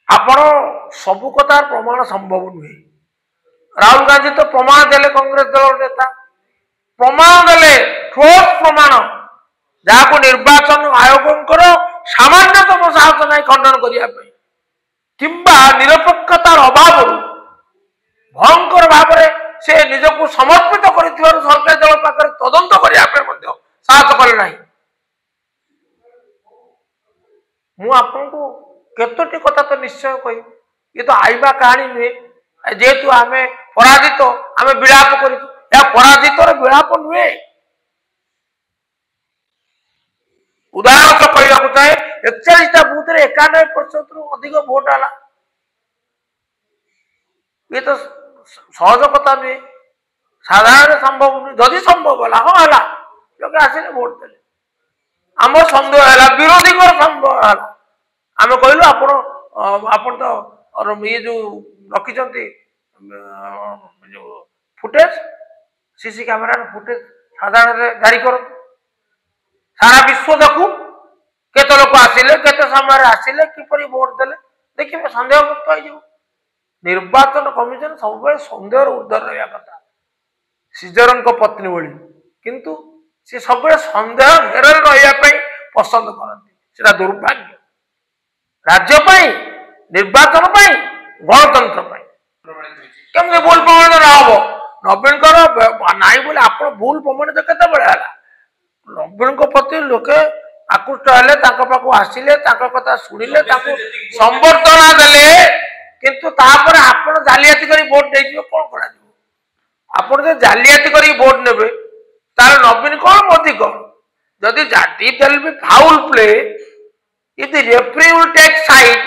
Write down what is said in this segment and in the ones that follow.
आपण सबु कथा प्रमाण संभव नुहे। राहुल गांधी तो प्रमाण देले कांग्रेस दल नेता प्रमाण देले ठोस प्रमाण जहाँ निर्वाचन आयोग सामान्यतम साहस ना खंडन करने किंबा निरपेक्षतार अभाव भयंकर भाव से निजक समर्पित कर सरकारी दल पाखे तदंत करने साहस कले ना। मुझे केतोटी कथा तो निश्चय कह ये तो आईबा कहानी नुहे जेहेतु आम पराजित आम विलाप कर पराजित विलाप नुहे। उदाहरण तो कहवाक चाहे 41टा बूथ 91% रु अधिक भोट है ये तो सहज कथा नुहे साधारण संभव नुहे जदि संभव है हाँ है लोग आसिले भोट देले आम सन्देह है विरोधी संभव है आम कहलु आपण तो ये जो रखिंट जो फुटेज सीसी कैमेरा फुटेज साधारण जारी कर सारा विश्व देखू केते लोक आसिले केते समय आसिले किपरि वोट देले देखिए सन्देह मुक्त हो। निर्वाचन कमिशन सब सन्देह ऊर्धर रहा कथा सीजरन पत्नी भली किंतु सी सब सन्देह घेर रहा पसंद करती दुर्भाग्य राज्य निर्वाचन गणतंत्र केमती भूल प्रमाणित ना हम नवीन ना बोले आप भूल प्रमाणित केत नवीन प्रति लोके आकृष्ट हेले पाखु आसिले कथा शुणिले संबर्धना देले किंतु तापर आपण जालियाती करी वोट दे कौन करा आपण जो जालियाती करी वोट नेबे तार नवीन कौन मोदी कौन जदि there be foul play if the referee will take side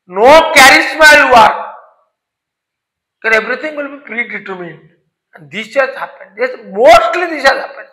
no charisma will work then everything will be predetermined and this has happened. Yes, mostly this has happened.